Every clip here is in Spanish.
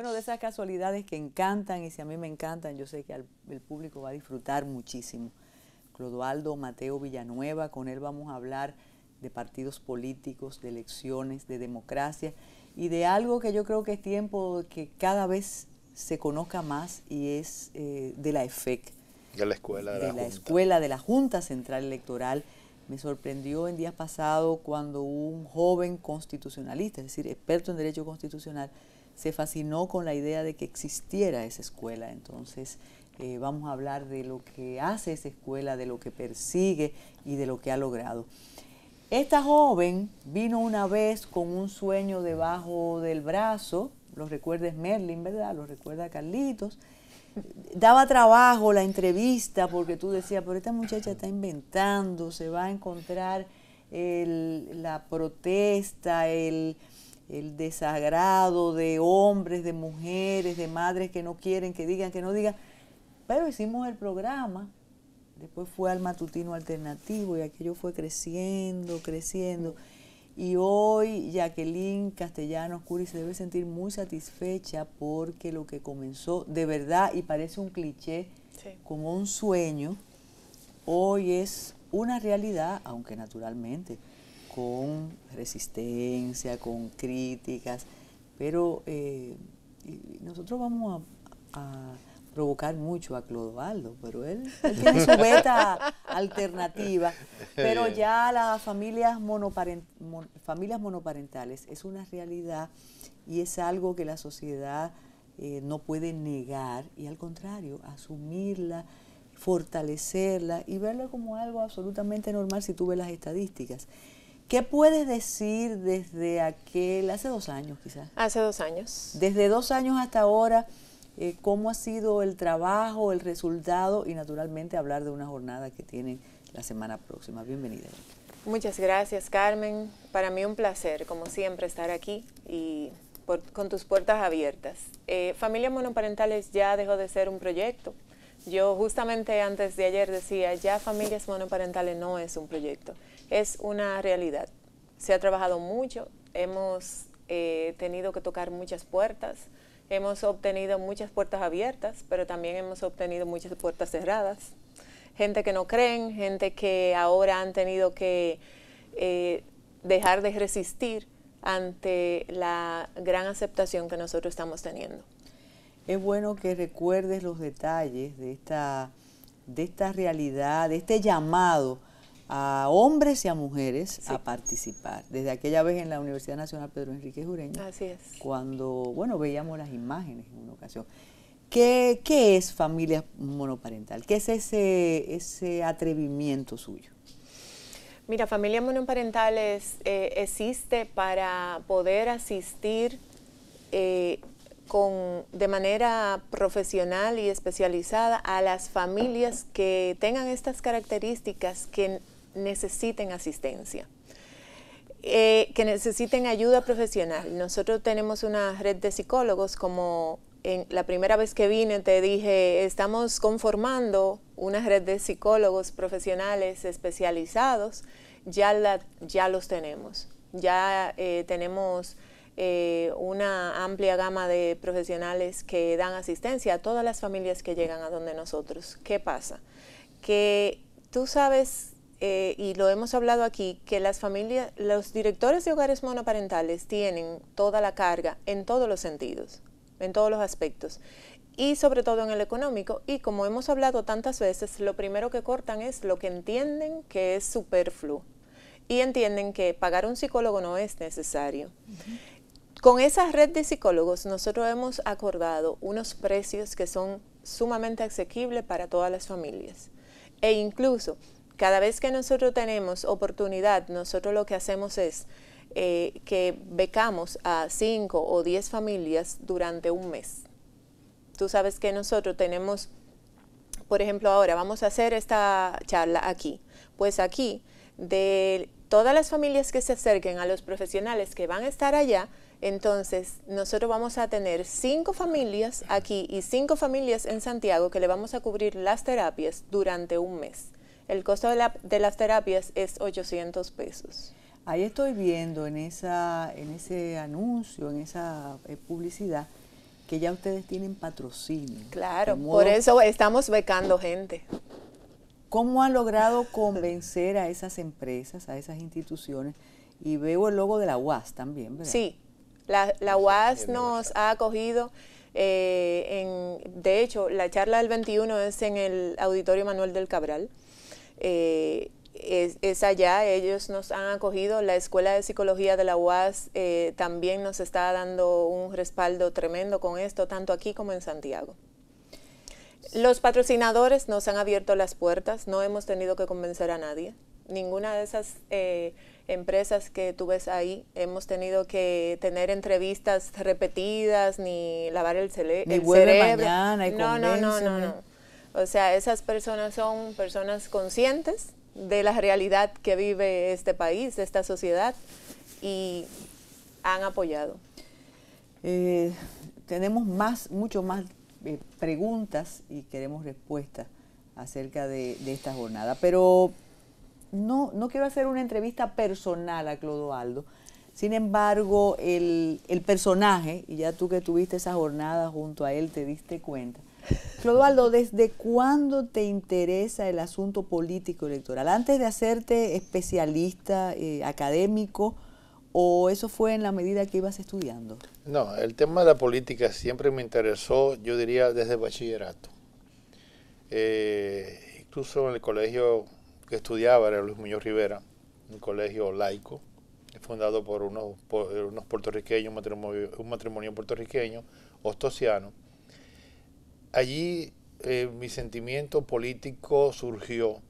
bueno, de esas casualidades que encantan, y si a mí me encantan, yo sé que el público va a disfrutar muchísimo. Clodoaldo Mateo Villanueva, con él vamos a hablar de partidos políticos, de elecciones, de democracia y de algo que yo creo que es tiempo que cada vez se conozca más, y es de la EFEC. De la escuela de la Junta. Escuela de la Junta Central Electoral. Me sorprendió en días pasados cuando un joven constitucionalista, es decir, experto en derecho constitucional, se fascinó con la idea de que existiera esa escuela. Entonces, vamos a hablar de lo que hace esa escuela, de lo que persigue y de lo que ha logrado. Esta joven vino una vez con un sueño debajo del brazo, lo recuerda Merlin, ¿verdad? Lo recuerda Carlitos. Daba trabajo la entrevista porque tú decías, pero esta muchacha está inventando, se va a encontrar la protesta, el desagrado de hombres, de mujeres, de madres que no quieren, que digan, que no digan. Pero hicimos el programa, después fue al matutino alternativo y aquello fue creciendo, creciendo. Y hoy Jacqueline Castellanos Curi se debe sentir muy satisfecha porque lo que comenzó de verdad, y parece un cliché, sí, como un sueño, hoy es una realidad, aunque naturalmente con resistencia, con críticas, pero nosotros vamos a provocar mucho a Clodoaldo, pero él tiene su beta alternativa. Pero ya las familias monoparentales es una realidad y es algo que la sociedad no puede negar, y al contrario, asumirla, fortalecerla y verla como algo absolutamente normal si tú ves las estadísticas. ¿Qué puedes decir desde hace 2 años quizás? Hace 2 años. Desde 2 años hasta ahora, ¿cómo ha sido el trabajo, el resultado? Y naturalmente hablar de una jornada que tienen la semana próxima. Bienvenida. Muchas gracias, Carmen. Para mí un placer, como siempre, estar aquí y con tus puertas abiertas. Familias monoparentales ya dejó de ser un proyecto. Yo justamente antes de ayer decía, ya familias monoparentales no es un proyecto, es una realidad. Se ha trabajado mucho, hemos tenido que tocar muchas puertas, hemos obtenido muchas puertas abiertas, pero también hemos obtenido muchas puertas cerradas. Gente que no creen, gente que ahora han tenido que dejar de resistir ante la gran aceptación que nosotros estamos teniendo. Es bueno que recuerdes los detalles de esta realidad, de este llamado a hombres y a mujeres, sí, a participar. Desde aquella vez en la Universidad Nacional Pedro Enríquez Ureña, así es, cuando, bueno, veíamos las imágenes en una ocasión. ¿Qué es familia monoparental? ¿Qué es ese atrevimiento suyo? Mira, familias monoparentales existe para poder asistir de manera profesional y especializada a las familias que tengan estas características, que necesiten asistencia, que necesiten ayuda profesional. Nosotros tenemos una red de psicólogos, como la primera vez que vine te dije, estamos conformando una red de psicólogos profesionales especializados, ya los tenemos, ya tenemos una amplia gama de profesionales que dan asistencia a todas las familias que llegan a donde nosotros. ¿Qué pasa? Que tú sabes, y lo hemos hablado aquí, que las familias, los directores de hogares monoparentales tienen toda la carga en todos los sentidos, en todos los aspectos, y sobre todo en el económico, y como hemos hablado tantas veces, lo primero que cortan es lo que entienden que es superfluo, y entienden que pagar un psicólogo no es necesario. Con esa red de psicólogos nosotros hemos acordado unos precios que son sumamente asequibles para todas las familias, e incluso cada vez que nosotros tenemos oportunidad, nosotros lo que hacemos es que becamos a 5 o 10 familias durante un mes. Tú sabes que nosotros tenemos, por ejemplo, ahora vamos a hacer esta charla aquí. Pues aquí, de todas las familias que se acerquen a los profesionales que van a estar allá, entonces nosotros vamos a tener 5 familias aquí y 5 familias en Santiago que le vamos a cubrir las terapias durante un mes. El costo de las terapias es 800 pesos. Ahí estoy viendo en ese anuncio, en esa publicidad, que ya ustedes tienen patrocinio. Claro, por eso estamos becando gente. ¿Cómo han logrado convencer a esas empresas, a esas instituciones? Y veo el logo de la UAS también, ¿verdad? Sí, la UAS nos ha acogido. De hecho, la charla del 21 es en el Auditorio Manuel del Cabral. Es allá, ellos nos han acogido. La Escuela de Psicología de la UAS también nos está dando un respaldo tremendo con esto, tanto aquí como en Santiago. Los patrocinadores nos han abierto las puertas, no hemos tenido que convencer a nadie. Ninguna de esas empresas que tú ves ahí hemos tenido que tener entrevistas repetidas, ni lavar el cerebro. Ni vuelve mañana y no. O sea, esas personas son personas conscientes de la realidad que vive este país, esta sociedad, y han apoyado. Tenemos mucho más preguntas y queremos respuestas acerca de esta jornada, pero no quiero hacer una entrevista personal a Clodoaldo. Sin embargo, el personaje, y ya tú que tuviste esa jornada junto a él te diste cuenta. Clodoaldo, ¿desde cuándo te interesa el asunto político electoral? ¿Antes de hacerte especialista académico o eso fue en la medida que ibas estudiando? No, el tema de la política siempre me interesó, yo diría, desde el bachillerato. Incluso en el colegio que estudiaba, era Luis Muñoz Rivera, un colegio laico, fundado por unos puertorriqueños, un matrimonio puertorriqueño, ostosiano. Allí mi sentimiento político surgió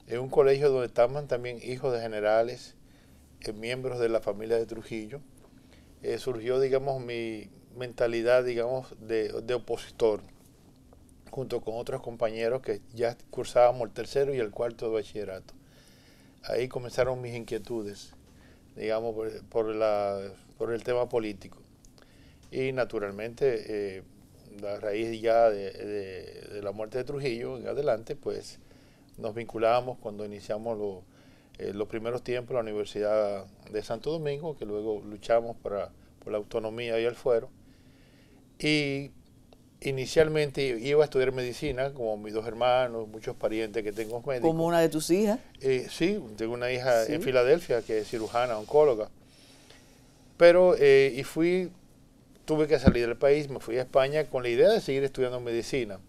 en un colegio donde estaban también hijos de generales, miembros de la familia de Trujillo. Surgió, digamos, mi mentalidad, digamos, de opositor, junto con otros compañeros que ya cursábamos el tercero y el cuarto de bachillerato. Ahí comenzaron mis inquietudes, digamos, por el tema político. Y naturalmente, a raíz ya de la muerte de Trujillo en adelante, pues nos vinculábamos cuando iniciamos los primeros tiempos en la Universidad de Santo Domingo, que luego luchamos por la autonomía y el fuero. Y inicialmente iba a estudiar medicina, como mis dos hermanos, muchos parientes que tengo médicos. ¿Como una de tus hijas? Sí, tengo una hija en Filadelfia que es cirujana, oncóloga. Pero tuve que salir del país, me fui a España con la idea de seguir estudiando medicina.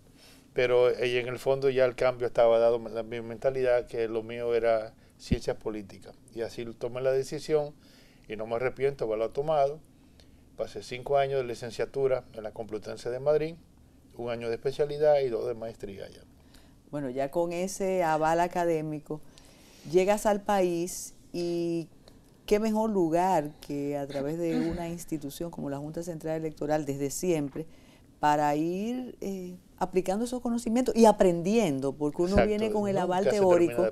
Pero en el fondo ya el cambio estaba dado en mi mentalidad, que lo mío era ciencias políticas. Y así tomé la decisión y no me arrepiento de haberlo tomado. Pasé 5 años de licenciatura en la Complutense de Madrid, 1 año de especialidad y 2 de maestría ya. Bueno, ya con ese aval académico, llegas al país y qué mejor lugar que a través de una institución como la Junta Central Electoral desde siempre para ir aplicando esos conocimientos y aprendiendo, porque uno viene con el aval teórico,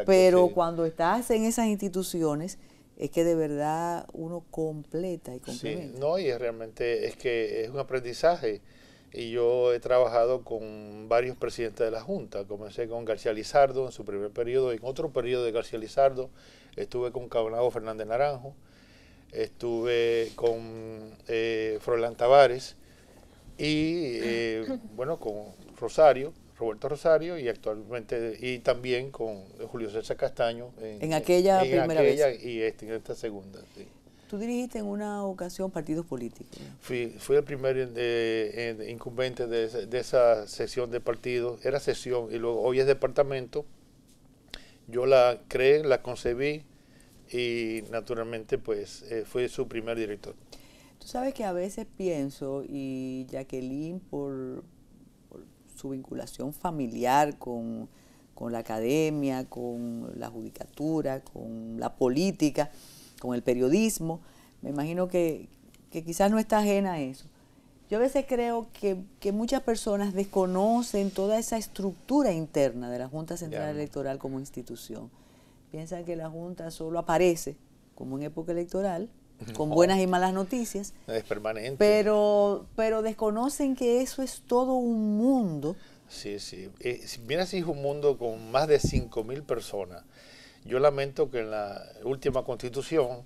pero cuando estás en esas instituciones es que de verdad uno completa y complementa. Sí, no, y realmente es que es un aprendizaje. Y yo he trabajado con varios presidentes de la Junta. Comencé con García Lizardo en su primer periodo. En otro periodo de García Lizardo estuve con Cabanabo Fernández Naranjo. Estuve con Froilán Tavares y bueno, con Roberto Rosario, y actualmente y también con Julio César Castaño en aquella primera vez y en esta segunda. Sí. Tú dirigiste en una ocasión partidos políticos, ¿no? Fui el primer incumbente de esa sesión de partidos. Era sesión y luego hoy es departamento. Yo la creé, la concebí y naturalmente pues fui su primer director. Tú sabes que a veces pienso, y Jacqueline por su vinculación familiar con la academia, con la judicatura, con la política, con el periodismo, me imagino que quizás no está ajena a eso. Yo a veces creo que muchas personas desconocen toda esa estructura interna de la Junta Central Electoral como institución. Piensan que la Junta solo aparece como en época electoral, con buenas y malas noticias. Es permanente. Pero desconocen que eso es todo un mundo. Sí, sí. Mira, si es un mundo con más de 5.000 personas. Yo lamento que en la última constitución,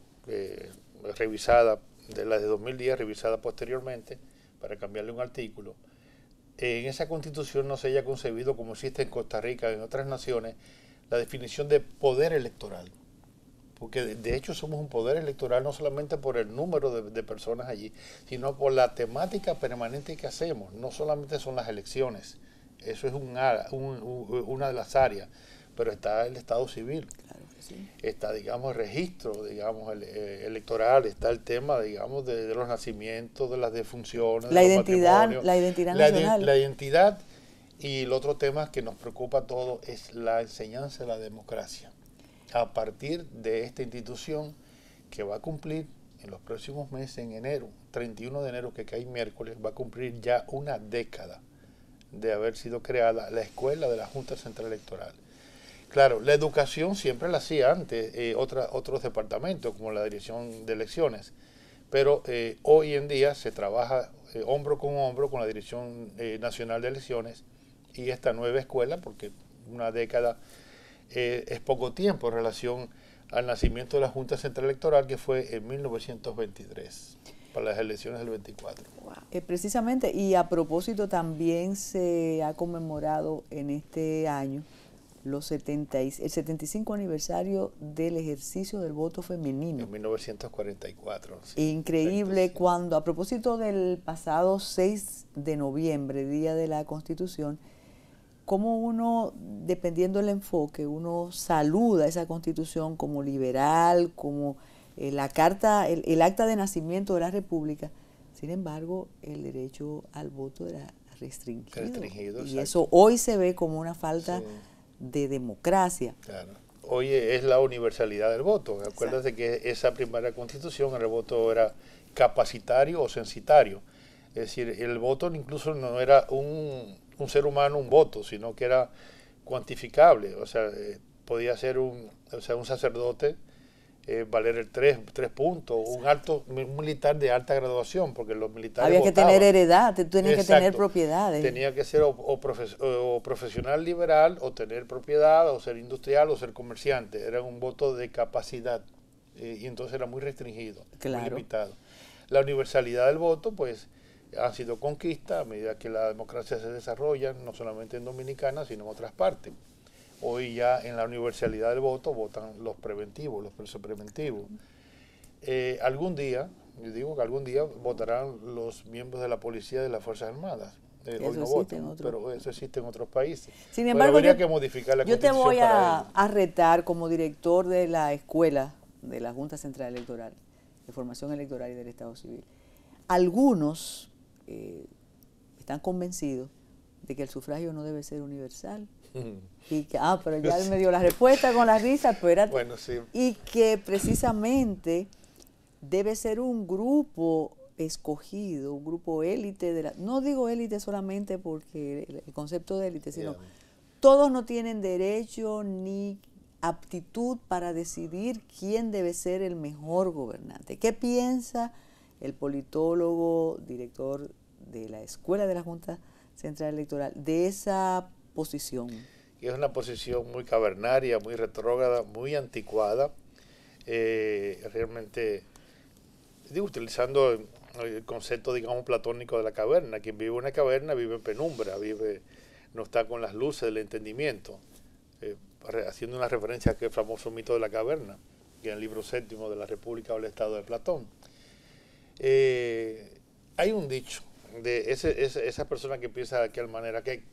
revisada, de la de 2010, revisada posteriormente, para cambiarle un artículo, en esa constitución no se haya concebido, como existe en Costa Rica y en otras naciones, la definición de poder electoral. Porque de hecho somos un poder electoral no solamente por el número de personas allí, sino por la temática permanente que hacemos. No solamente son las elecciones, eso es una de las áreas, pero está el Estado civil. Claro que sí. Está, digamos, el registro, digamos, electoral, está el tema, digamos, de los nacimientos, de las defunciones, La de los identidad, matrimonios. la identidad nacional. La identidad, y el otro tema que nos preocupa a todos es la enseñanza de la democracia. A partir de esta institución que va a cumplir en los próximos meses, en enero, 31 de enero, que cae miércoles, va a cumplir ya una década de haber sido creada la Escuela de la Junta Central Electoral. Claro, la educación siempre la hacía antes otros departamentos, como la Dirección de Elecciones, pero hoy en día se trabaja hombro con la Dirección Nacional de Elecciones y esta nueva escuela, porque una década es poco tiempo en relación al nacimiento de la Junta Central Electoral, que fue en 1923, para las elecciones del 24. Wow. Precisamente, y a propósito también se ha conmemorado en este año el 75 aniversario del ejercicio del voto femenino. En 1944. Sí, Increíble, perfecto, sí. cuando a propósito del pasado 6 de noviembre, Día de la Constitución, como uno, dependiendo del enfoque, uno saluda esa Constitución como liberal, como la carta, el acta de nacimiento de la República. Sin embargo, el derecho al voto era restringido. Y exacto. eso hoy se ve como una falta Sí, de democracia. claro. Hoy es la universalidad del voto. Acuérdate que esa primera Constitución, el voto era capacitario o censitario. Es decir, el voto incluso no era un ser humano un voto, sino que era cuantificable. O sea, podía ser un sacerdote valer 3 puntos, un militar de alta graduación, porque los militares Había que votaban. tener heredad, tú tenías que tener Exacto. propiedades. Tenía que ser o profesional liberal, o tener propiedad, o ser industrial, o ser comerciante. Era un voto de capacidad, y entonces era muy restringido, Claro. muy limitado. La universalidad del voto, pues, ha sido conquista a medida que la democracia se desarrolla, no solamente en Dominicana, sino en otras partes. Hoy ya en la universalidad del voto votan los preventivos, los presos preventivos. Algún día, yo digo que algún día votarán los miembros de la policía de las Fuerzas Armadas. Hoy no votan, pero eso existe en otros países. Sin embargo, habría que modificar la yo te Constitución voy para ello. a retar como director de la escuela de la Junta Central Electoral, de Formación Electoral y del Estado Civil. Algunos están convencidos de que el sufragio no debe ser universal. Y que, pero ya él me dio la respuesta con la risa, espérate. Bueno, sí. Y que precisamente debe ser un grupo escogido, un grupo élite, no digo élite solamente porque el concepto de élite, sino todos no tienen derecho ni aptitud para decidir quién debe ser el mejor gobernante. ¿Qué piensa el politólogo, director de la Escuela de la Junta Central Electoral de esa posición? Y es una posición muy cavernaria, muy retrógrada, muy anticuada, realmente, digo, utilizando el concepto, digamos, platónico de la caverna. Quien vive en una caverna vive en penumbra, no está con las luces del entendimiento, haciendo una referencia a aquel famoso mito de la caverna, que es el libro 7 de la República o el Estado de Platón. Hay un dicho de esa persona que piensa de aquella manera, que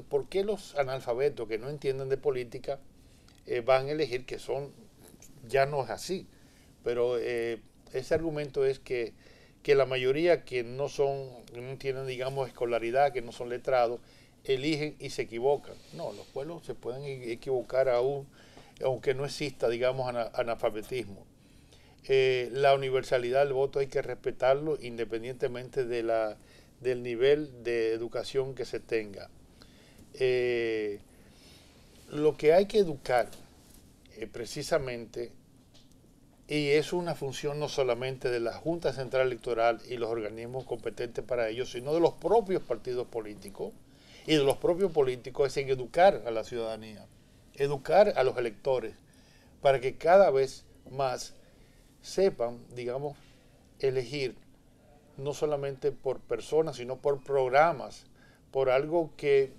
¿por qué los analfabetos que no entienden de política van a elegir que ya no es así? Pero ese argumento es que la mayoría que no tienen, digamos, escolaridad, que no son letrados, eligen y se equivocan. No, los pueblos se pueden equivocar aún, aunque no exista, digamos, analfabetismo. La universalidad del voto hay que respetarlo independientemente del nivel de educación que se tenga. Lo que hay que educar precisamente, y es una función no solamente de la Junta Central Electoral y los organismos competentes para ello, sino de los propios partidos políticos y de los propios políticos, es en educar a la ciudadanía, educar a los electores, para que cada vez más sepan, digamos, elegir no solamente por personas, sino por programas, por algo que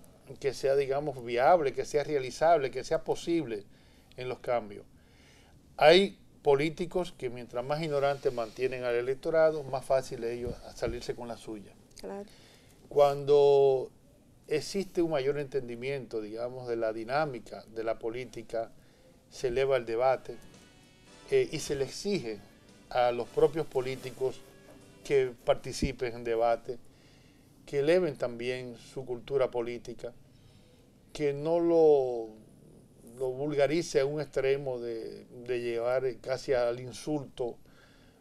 sea, digamos, viable, que sea realizable, que sea posible en los cambios. Hay políticos que mientras más ignorantes mantienen al electorado, más fácil es ellos salirse con la suya. Claro. Cuando existe un mayor entendimiento, digamos, de la dinámica de la política, se eleva el debate y se le exige a los propios políticos que participen en debate, que eleven también su cultura política, que no lo vulgarice a un extremo de llevar casi al insulto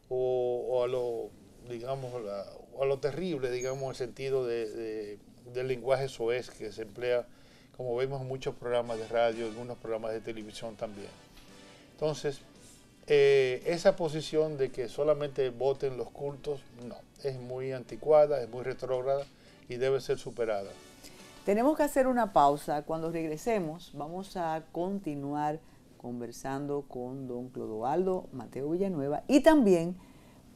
o a lo, digamos, a lo terrible, digamos, en el sentido del lenguaje soez que se emplea, como vemos en muchos programas de radio, en algunos programas de televisión también. Entonces, esa posición de que solamente voten los cultos, no, es muy anticuada, es muy retrógrada y debe ser superada. Tenemos que hacer una pausa. Cuando regresemos vamos a continuar conversando con don Clodoaldo Mateo Villanueva y también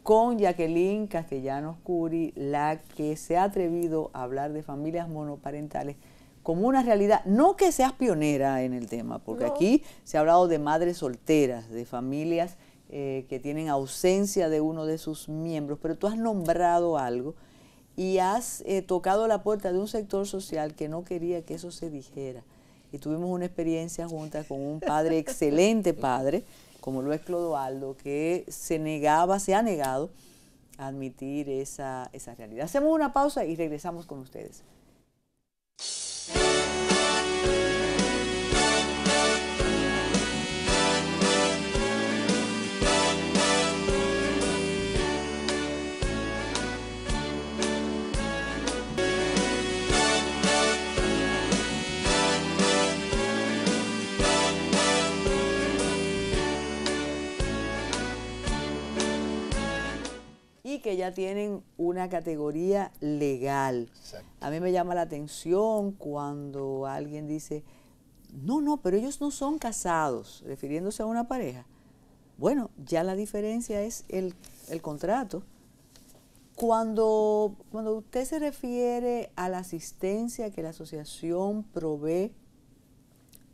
con Jacqueline Castellanos Curi, la que se ha atrevido a hablar de familias monoparentales como una realidad. No que seas pionera en el tema, porque aquí se ha hablado de madres solteras, de familias que tienen ausencia de uno de sus miembros, pero tú has nombrado algo y has tocado la puerta de un sector social que no quería que eso se dijera. Y tuvimos una experiencia juntas con un padre, excelente padre, como lo es Clodoaldo, que se ha negado a admitir esa realidad. Hacemos una pausa y regresamos con ustedes. Y que ya tienen una categoría legal. Exacto. A mí me llama la atención cuando alguien dice, no, pero ellos no son casados, refiriéndose a una pareja. Bueno, ya la diferencia es el contrato. Cuando usted se refiere a la asistencia que la asociación provee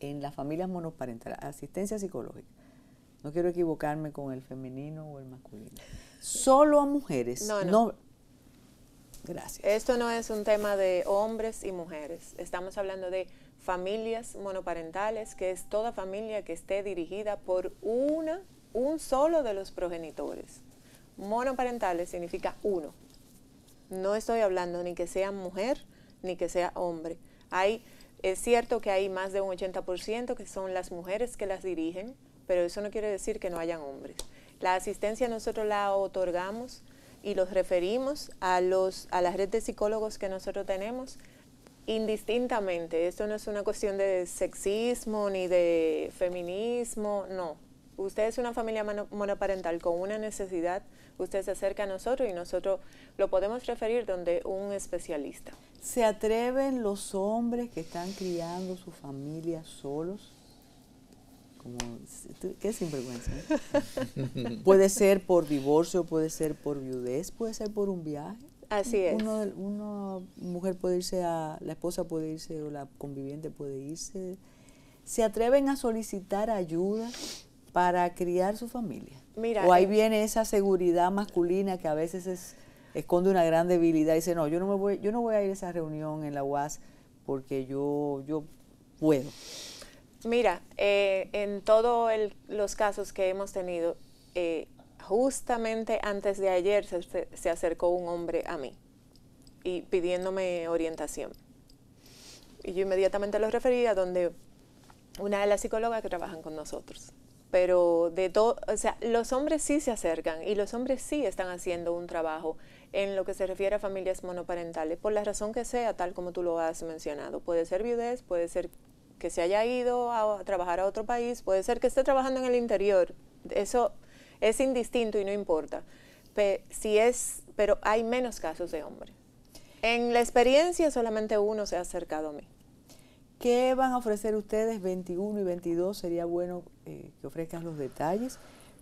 en las familias monoparentales, asistencia psicológica, no quiero equivocarme con el femenino o el masculino, solo a mujeres. No. Gracias. Esto no es un tema de hombres y mujeres. Estamos hablando de familias monoparentales, que es toda familia que esté dirigida por un solo de los progenitores. Monoparentales significa uno. No estoy hablando ni que sea mujer ni que sea hombre. Es cierto que hay más de un 80% que son las mujeres que las dirigen, pero eso no quiere decir que no hayan hombres. La asistencia nosotros la otorgamos y los referimos a la red de psicólogos que nosotros tenemos indistintamente. Esto no es una cuestión de sexismo ni de feminismo, no. Usted es una familia monoparental con una necesidad, usted se acerca a nosotros y nosotros lo podemos referir donde un especialista. ¿Se atreven los hombres que están criando su familia solos? Qué sinvergüenza, ¿eh? Puede ser por divorcio, puede ser por viudez, puede ser por un viaje. Así es. Una mujer puede irse la esposa puede irse o la conviviente puede irse. ¿Se atreven a solicitar ayuda para criar su familia? Mira, o ahí viene esa seguridad masculina que a veces esconde una gran debilidad y dice, no, yo no voy a ir a esa reunión en la UAS porque yo puedo. Mira, en todos los casos que hemos tenido, justamente antes de ayer se acercó un hombre a mí y pidiéndome orientación. Y yo inmediatamente lo referí a donde una de las psicólogas que trabajan con nosotros. Pero o sea, los hombres sí se acercan y los hombres sí están haciendo un trabajo en lo que se refiere a familias monoparentales, por la razón que sea, tal como tú lo has mencionado. Puede ser viudez, puede ser que se haya ido a trabajar a otro país, puede ser que esté trabajando en el interior, eso es indistinto y no importa, pero hay menos casos de hombres. En la experiencia solamente uno se ha acercado a mí. ¿Qué van a ofrecer ustedes 21 y 22? Sería bueno que ofrezcan los detalles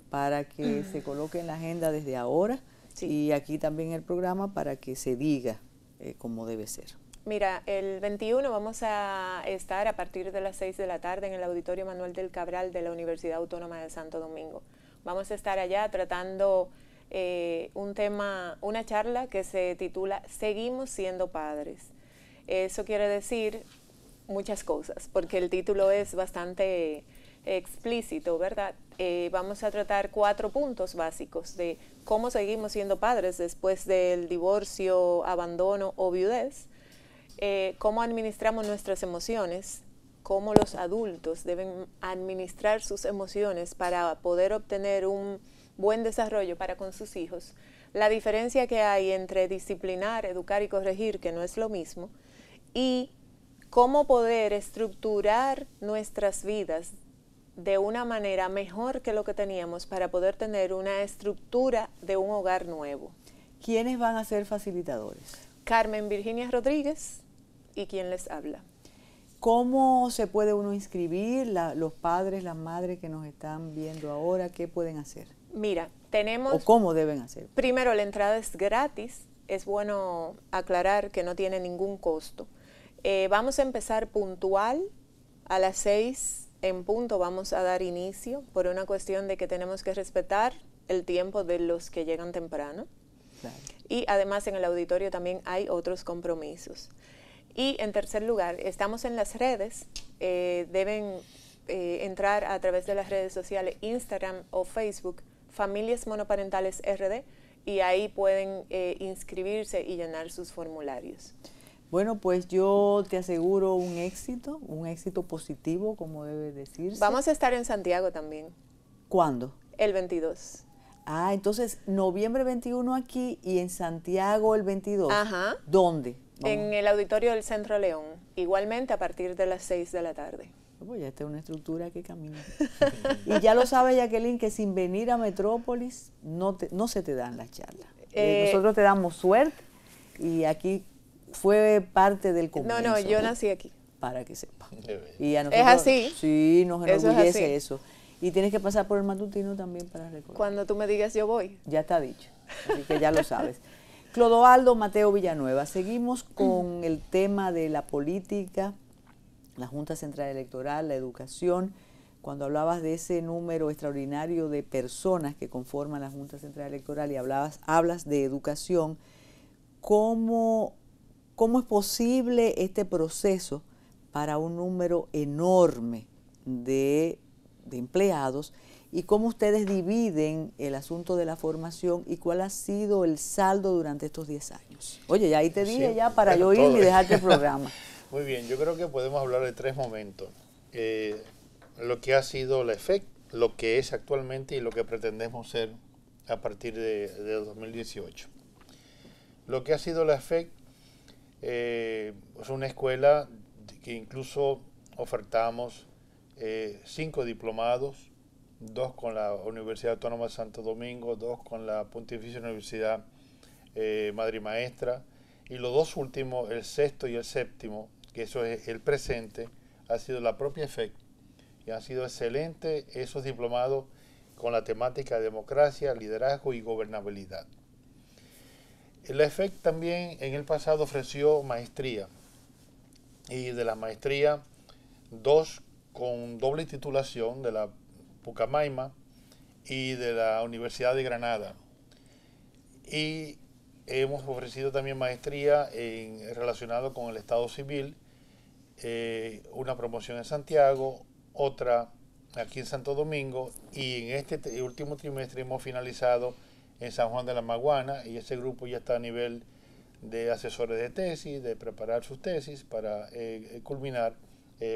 para que se coloque en la agenda desde ahora Sí. y aquí también el programa para que se diga cómo debe ser. Mira, el 21 vamos a estar a partir de las 6 de la tarde en el Auditorio Manuel del Cabral de la Universidad Autónoma de Santo Domingo. Vamos a estar allá tratando un tema, una charla que se titula Seguimos siendo padres. Eso quiere decir muchas cosas, porque el título es bastante explícito, ¿verdad? Vamos a tratar 4 puntos básicos de cómo seguimos siendo padres después del divorcio, abandono o viudez, cómo administramos nuestras emociones, cómo los adultos deben administrar sus emociones para poder obtener un buen desarrollo para con sus hijos, la diferencia que hay entre disciplinar, educar y corregir, que no es lo mismo, y cómo poder estructurar nuestras vidas de una manera mejor que lo que teníamos para poder tener una estructura de un hogar nuevo. ¿Quiénes van a ser facilitadores? Carmen Virginia Rodríguez y quien les habla. ¿Cómo se puede uno inscribir? Los padres, las madres que nos están viendo ahora, ¿qué pueden hacer? Mira, tenemos... ¿O cómo deben hacer? Primero, la entrada es gratis. Es bueno aclarar que no tiene ningún costo. Vamos a empezar puntual a las 6 en punto. Vamos a dar inicio por una cuestión de que tenemos que respetar el tiempo de los que llegan temprano. Claro. Y además en el auditorio también hay otros compromisos. Y en tercer lugar, estamos en las redes, deben entrar a través de las redes sociales Instagram o Facebook, Familias Monoparentales RD, y ahí pueden inscribirse y llenar sus formularios. Bueno, pues yo te aseguro un éxito positivo, como debe decirse. Vamos a estar en Santiago también. ¿Cuándo? El 22. Ah, entonces noviembre 21 aquí y en Santiago el 22. Ajá. ¿Dónde? Vamos. En el auditorio del Centro León, igualmente a partir de las 6 de la tarde. Pues ya está una estructura que camina. Y ya lo sabe Jacqueline que sin venir a Metrópolis no se te dan las charlas. Nosotros te damos suerte y aquí fue parte del comienzo. No, yo nací aquí. Para que sepa. Y a nosotros, ¿Es así? Sí, nos enorgullece eso. eso. Y tienes que pasar por el matutino también para recordar. Cuando tú me digas yo voy. Ya está dicho, así que ya lo sabes. Clodoaldo Mateo Villanueva, seguimos con el tema de la política, la Junta Central Electoral, la educación. Cuando hablabas de ese número extraordinario de personas que conforman la Junta Central Electoral y hablas de educación, ¿cómo es posible este proceso para un número enorme de empleados? ¿Y cómo ustedes dividen el asunto de la formación y cuál ha sido el saldo durante estos 10 años? Oye, ya ahí te dije ya para yo irme y dejarte el programa. Muy bien, yo creo que podemos hablar de 3 momentos. Lo que ha sido la EFEC, lo que es actualmente y lo que pretendemos ser a partir de 2018. Lo que ha sido la EFEC es una escuela que incluso ofertamos 5 diplomados, 2 con la Universidad Autónoma de Santo Domingo, 2 con la Pontificia Universidad Madre y Maestra, y los 2 últimos, el 6º y el 7º, que eso es el presente, ha sido la propia EFEC, y han sido excelentes esos diplomados con la temática de democracia, liderazgo y gobernabilidad. La EFEC también en el pasado ofreció maestría, y de la maestría 2 con doble titulación de la Pucamaima y de la Universidad de Granada. Y hemos ofrecido también maestría relacionado con el Estado Civil, una promoción en Santiago, otra aquí en Santo Domingo, y en este último trimestre hemos finalizado en San Juan de la Maguana, y ese grupo ya está a nivel de asesores de tesis, de preparar sus tesis para culminar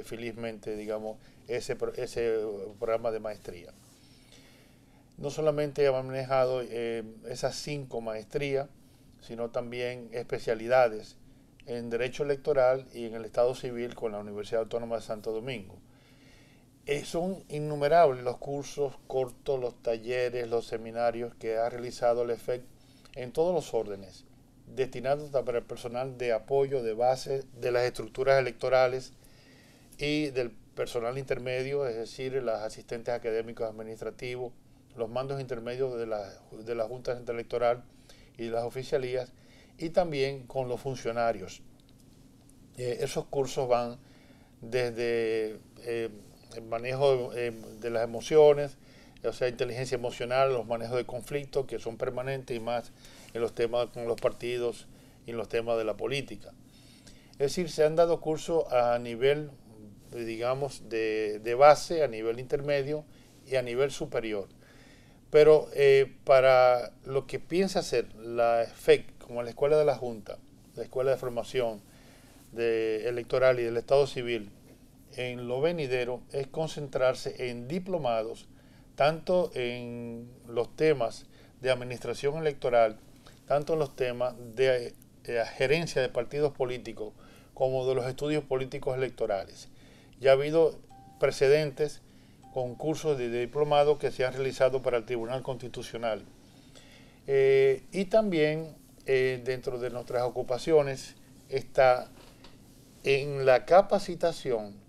felizmente, digamos, ese programa de maestría. No solamente hemos manejado esas 5 maestrías, sino también especialidades en Derecho Electoral y en el Estado Civil con la Universidad Autónoma de Santo Domingo. Son innumerables los cursos cortos, los talleres, los seminarios que ha realizado el EFEC en todos los órdenes, destinados para el personal de apoyo, de base, de las estructuras electorales y del personal intermedio, es decir, los asistentes académicos administrativos, los mandos intermedios de la Junta Central Electoral y las oficialías, y también con los funcionarios. Esos cursos van desde el manejo de las emociones, o sea, inteligencia emocional, los manejos de conflictos que son permanentes, y más en los temas con los partidos y en los temas de la política. Es decir, se han dado cursos a nivel, digamos, de base, a nivel intermedio y a nivel superior. Pero para lo que piensa hacer la EFEC, como la Escuela de la Junta, la Escuela de Formación Electoral y del Estado Civil, en lo venidero, es concentrarse en diplomados, tanto en los temas de administración electoral, tanto en los temas de gerencia de partidos políticos, como de los estudios políticos electorales. Ya ha habido precedentes con cursos de diplomado que se han realizado para el Tribunal Constitucional. Y también dentro de nuestras ocupaciones está en la capacitación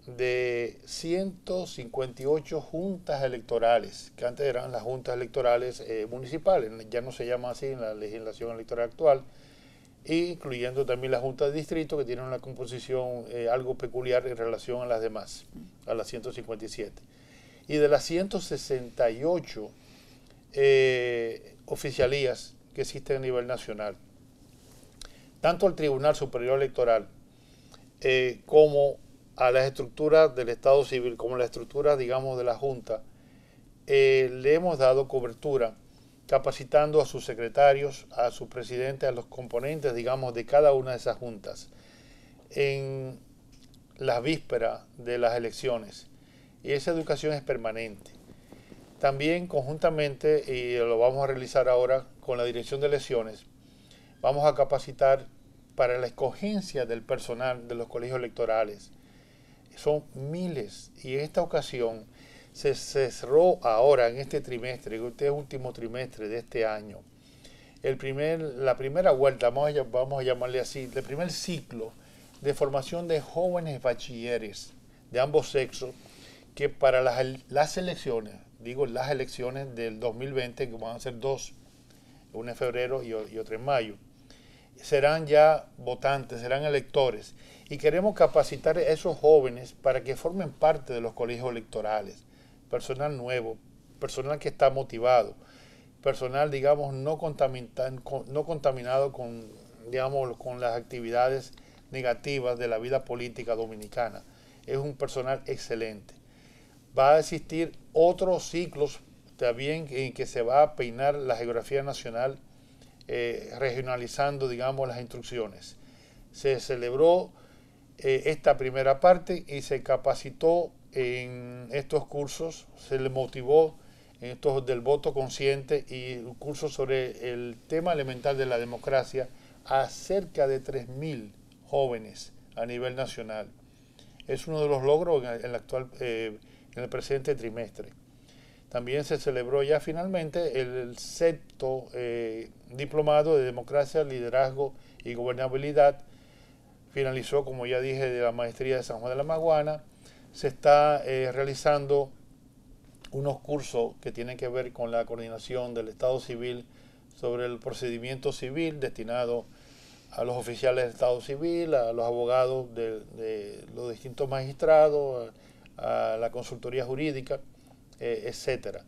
de 158 juntas electorales, que antes eran las juntas electorales municipales, ya no se llama así en la legislación electoral actual, incluyendo también la junta de distrito, que tiene una composición algo peculiar en relación a las demás, a las 157. Y de las 168 oficialías que existen a nivel nacional, tanto el Tribunal Superior Electoral como a las estructuras del Estado Civil, como las estructuras, digamos, de la Junta, le hemos dado cobertura, capacitando a sus secretarios, a sus presidentes, a los componentes, digamos, de cada una de esas juntas, en la víspera de las elecciones. Y esa educación es permanente. También conjuntamente, y lo vamos a realizar ahora con la Dirección de Elecciones, vamos a capacitar para la escogencia del personal de los colegios electorales. Son miles, y en esta ocasión se cerró ahora en este trimestre, este último trimestre de este año, la primera vuelta, vamos a llamarle así, el primer ciclo de formación de jóvenes bachilleres de ambos sexos, que para las elecciones, digo las elecciones del 2020, que van a ser dos, una en febrero y otra en mayo, serán ya votantes, serán electores, y queremos capacitar a esos jóvenes para que formen parte de los colegios electorales, personal nuevo, personal que está motivado, personal, digamos, no contaminado con, digamos, con las actividades negativas de la vida política dominicana. Es un personal excelente. Va a existir otros ciclos también en que se va a peinar la geografía nacional, regionalizando, digamos, las instrucciones. Se celebró esta primera parte y se capacitó en estos cursos, se le motivó en estos del voto consciente y cursos sobre el tema elemental de la democracia a cerca de 3.000 jóvenes a nivel nacional. Es uno de los logros en el presente trimestre. También se celebró ya finalmente el sexto diplomado de democracia, liderazgo y gobernabilidad. Finalizó, como ya dije, de la maestría de San Juan de la Maguana. Se está realizando unos cursos que tienen que ver con la coordinación del Estado Civil sobre el procedimiento civil destinado a los oficiales del Estado Civil, a los abogados de los distintos magistrados, a la consultoría jurídica, etcétera.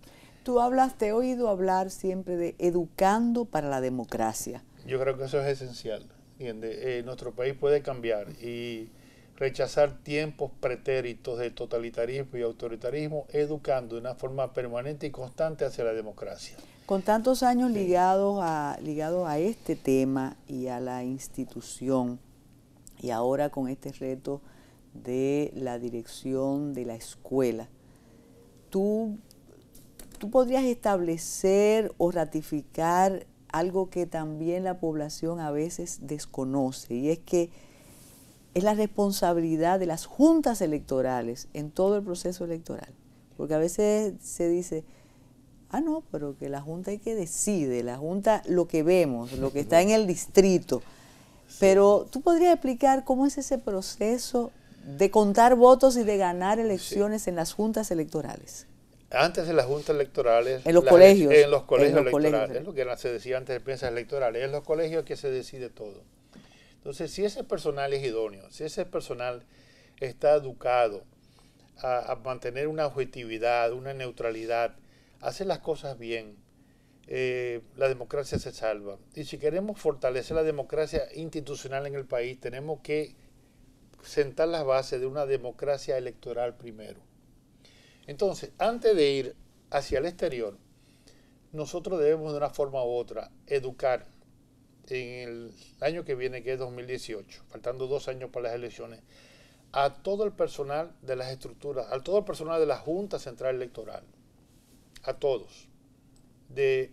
Te he oído hablar siempre de educando para la democracia. Yo creo que eso es esencial. Nuestro país puede cambiar y rechazar tiempos pretéritos de totalitarismo y autoritarismo, educando de una forma permanente y constante hacia la democracia. Con tantos años ligados a este tema y a la institución, y ahora con este reto de la dirección de la escuela, ¿tú podrías establecer o ratificar algo que también la población a veces desconoce, y es que es la responsabilidad de las juntas electorales en todo el proceso electoral? Porque a veces se dice, no, pero que la junta es que decide, la junta lo que vemos, lo que está en el distrito. Pero ¿tú podrías explicar cómo es ese proceso de contar votos y de ganar elecciones en las juntas electorales? Antes de las juntas electorales, en los colegios, en los colegios en los electorales, colegios. es lo que se decía antes de piezas electorales, en los colegios es que se decide todo. Entonces, si ese personal es idóneo, si ese personal está educado a mantener una objetividad, una neutralidad, hacer las cosas bien, la democracia se salva. Y si queremos fortalecer la democracia institucional en el país, tenemos que sentar las bases de una democracia electoral primero. Entonces, antes de ir hacia el exterior, nosotros debemos de una forma u otra educar en el año que viene, que es 2018, faltando 2 años para las elecciones, a todo el personal de las estructuras, a todo el personal de la Junta Central Electoral, a todos,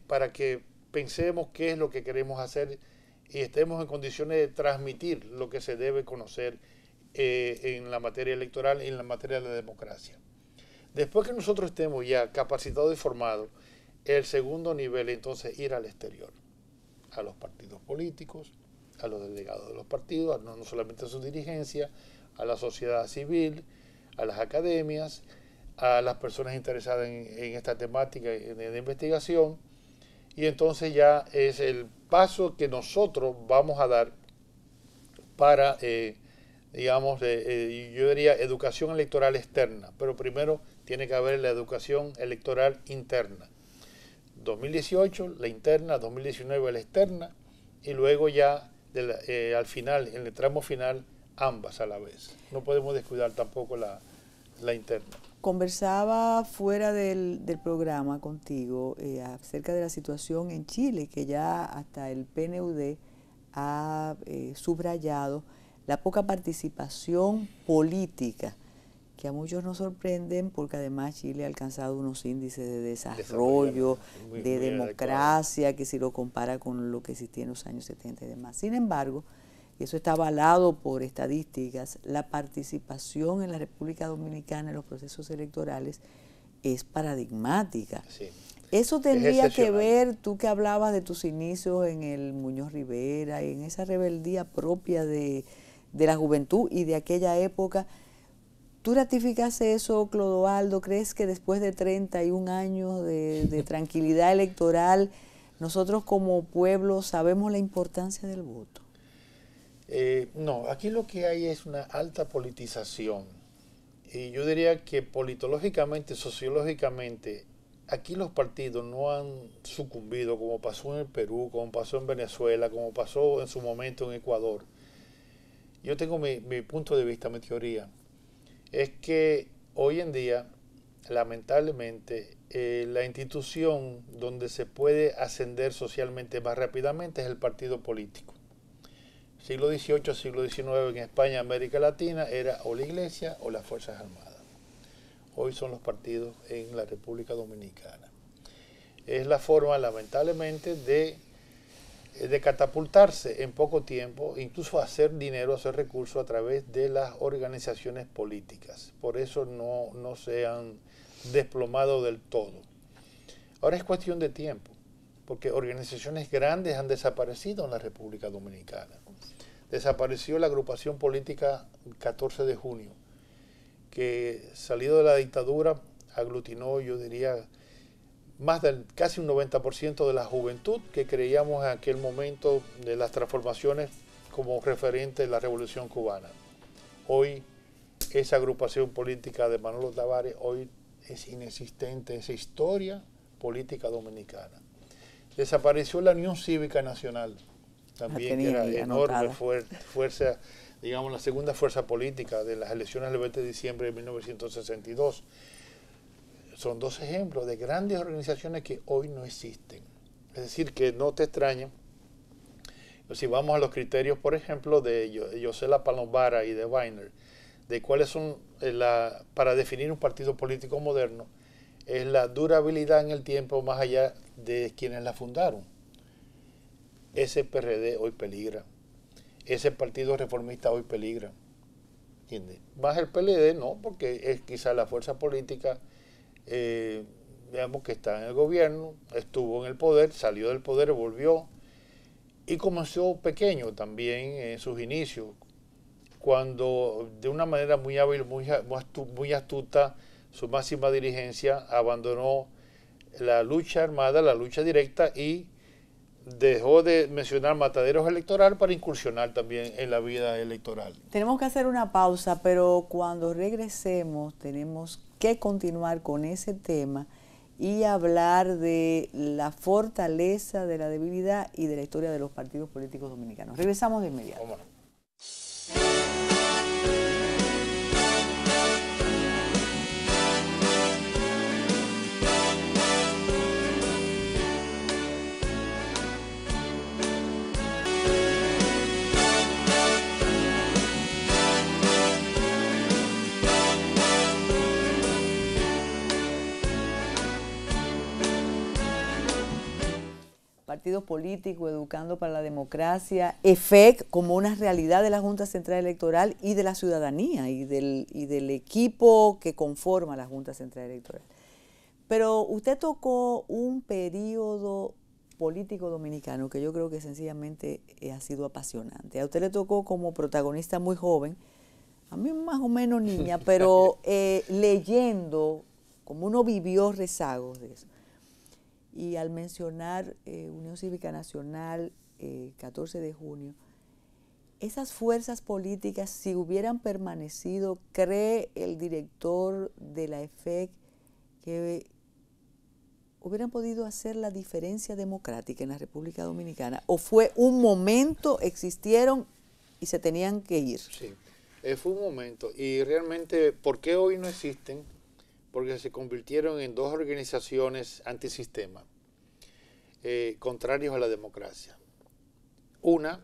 para que pensemos qué es lo que queremos hacer y estemos en condiciones de transmitir lo que se debe conocer en la materia electoral y en la materia de la democracia. Después que nosotros estemos ya capacitados y formados, el segundo nivel entonces ir al exterior, a los partidos políticos, a los delegados de los partidos, no solamente a su dirigencia, a la sociedad civil, a las academias, a las personas interesadas en esta temática de investigación, y entonces ya es el paso que nosotros vamos a dar para, digamos, yo diría educación electoral externa, pero primero tiene que haber la educación electoral interna. 2018 la interna, 2019 la externa, y luego ya al final, en el tramo final, ambas a la vez. No podemos descuidar tampoco la interna. Conversaba fuera del programa contigo acerca de la situación en Chile, que ya hasta el PNUD ha subrayado la poca participación política, que a muchos nos sorprenden porque además Chile ha alcanzado unos índices de desarrollo, de democracia, que si lo compara con lo que existía en los años 70 y demás. Sin embargo, y eso está avalado por estadísticas, la participación en la República Dominicana en los procesos electorales es paradigmática. Sí. Eso tendría que ver, tú que hablabas de tus inicios en el Muñoz Rivera, en esa rebeldía propia de la juventud y de aquella época. ¿Tú ratificaste eso, Clodoaldo? ¿Crees que después de 31 años de tranquilidad electoral, nosotros como pueblo sabemos la importancia del voto? No, aquí lo que hay es una alta politización. Y yo diría que politológicamente, sociológicamente, aquí los partidos no han sucumbido como pasó en el Perú, como pasó en Venezuela, como pasó en su momento en Ecuador. Yo tengo mi punto de vista, mi teoría. Es que hoy en día, lamentablemente, la institución donde se puede ascender socialmente más rápidamente es el partido político. Siglo XVIII, siglo XIX en España, América Latina, era o la Iglesia o las Fuerzas Armadas. Hoy son los partidos en la República Dominicana. Es la forma, lamentablemente, de catapultarse en poco tiempo, incluso hacer dinero, hacer recursos a través de las organizaciones políticas. Por eso no se han desplomado del todo. Ahora es cuestión de tiempo, porque organizaciones grandes han desaparecido en la República Dominicana. Desapareció la agrupación política 14 de junio, que salido de la dictadura aglutinó, yo diría, más del casi un 90% de la juventud que creíamos en aquel momento de las transformaciones como referente de la Revolución Cubana. Hoy esa agrupación política de Manolo Tavares hoy es inexistente, esa historia política dominicana. Desapareció la Unión Cívica Nacional, también que era enorme fuerza, digamos la segunda fuerza política de las elecciones del 20 de diciembre de 1962. Son dos ejemplos de grandes organizaciones que hoy no existen. Es decir, que no te extrañe, si vamos a los criterios, por ejemplo, de Yosela Palombara y de Weiner, de cuáles son, para definir un partido político moderno, es la durabilidad en el tiempo más allá de quienes la fundaron. Ese PRD hoy peligra, ese Partido Reformista hoy peligra. ¿Entiendes? Más el PLD no, porque es quizá la fuerza política, digamos que está en el gobierno, estuvo en el poder, salió del poder, volvió y comenzó pequeño también en sus inicios, cuando de una manera muy hábil, muy astuta, su máxima dirigencia abandonó la lucha armada, la lucha directa, y dejó de mencionar mataderos electorales para incursionar también en la vida electoral. Tenemos que hacer una pausa, pero cuando regresemos tenemos que continuar con ese tema y hablar de la fortaleza, de la debilidad y de la historia de los partidos políticos dominicanos. Regresamos de inmediato. ¿Cómo no? Partidos políticos, Educando para la Democracia, EFEC como una realidad de la Junta Central Electoral y de la ciudadanía y del equipo que conforma la Junta Central Electoral. Pero usted tocó un periodo político dominicano que yo creo que sencillamente ha sido apasionante. A usted le tocó como protagonista muy joven, a mí más o menos niña, pero leyendo, como uno vivió rezagos de eso. Y al mencionar Unión Cívica Nacional, 14 de junio, esas fuerzas políticas, si hubieran permanecido, ¿cree el director de la EFEC que hubieran podido hacer la diferencia democrática en la República Dominicana? ¿O fue un momento, existieron y se tenían que ir? Sí, fue un momento. Y realmente, ¿por qué hoy no existen? Porque se convirtieron en dos organizaciones antisistema, contrarios a la democracia. Una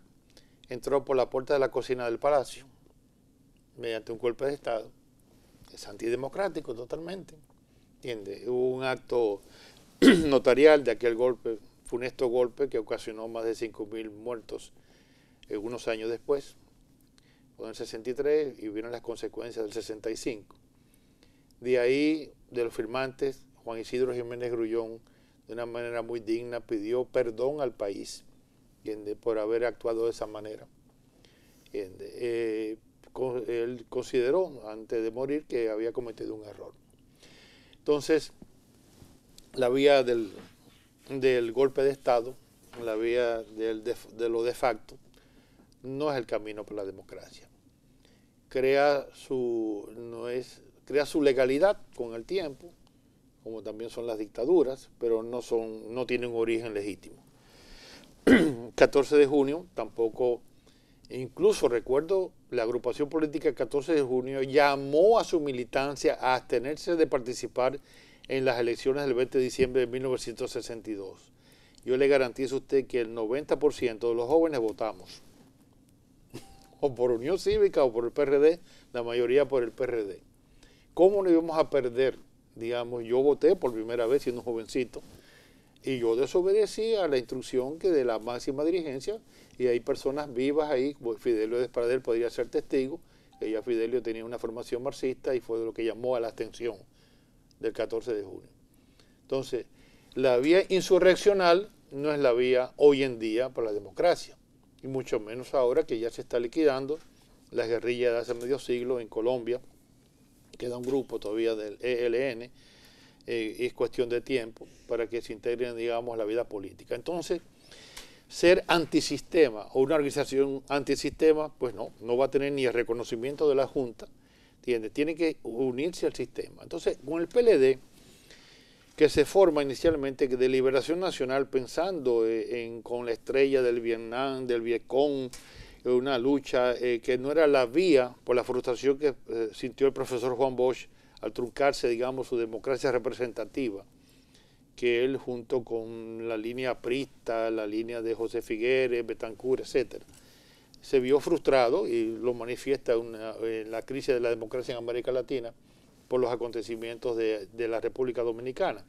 entró por la puerta de la cocina del Palacio, mediante un golpe de Estado. Es antidemocrático totalmente, ¿entiende? Hubo un acto notarial de aquel golpe, funesto golpe, que ocasionó más de 5.000 muertos unos años después, en el 63, y vieron las consecuencias del 65. De ahí, de los firmantes, Juan Isidro Jiménez Grullón, de una manera muy digna, pidió perdón al país, ¿entiende?, por haber actuado de esa manera. Él consideró, antes de morir, que había cometido un error. Entonces, la vía del golpe de Estado, la vía de lo de facto, no es el camino para la democracia. Crea su legalidad con el tiempo, como también son las dictaduras, pero no tienen un origen legítimo. 14 de junio tampoco, incluso recuerdo la agrupación política 14 de junio llamó a su militancia a abstenerse de participar en las elecciones del 20 de diciembre de 1962. Yo le garantizo a usted que el 90% de los jóvenes votamos o por Unión Cívica o por el PRD, la mayoría por el PRD. ¿Cómo nos íbamos a perder? Digamos, yo voté por primera vez siendo un jovencito y yo desobedecí a la instrucción que de la máxima dirigencia, y hay personas vivas ahí, Fidelio Despradel podría ser testigo, que ya Fidelio tenía una formación marxista y fue lo que llamó a la abstención del 14 de junio. Entonces, la vía insurreccional no es la vía hoy en día para la democracia, y mucho menos ahora que ya se está liquidando las guerrillas de hace medio siglo en Colombia. Queda un grupo todavía del ELN, es cuestión de tiempo para que se integren, digamos, a la vida política. Entonces, ser antisistema o una organización antisistema, pues no va a tener ni el reconocimiento de la Junta, ¿entiendes? Tiene que unirse al sistema. Entonces, con el PLD, que se forma inicialmente de Liberación Nacional, pensando con la estrella del Vietnam, del Vietcong, una lucha que no era la vía por la frustración que sintió el profesor Juan Bosch al truncarse, digamos, su democracia representativa, que él junto con la línea aprista, la línea de José Figueres, Betancourt, etc., se vio frustrado, y lo manifiesta en la crisis de la democracia en América Latina por los acontecimientos de la República Dominicana.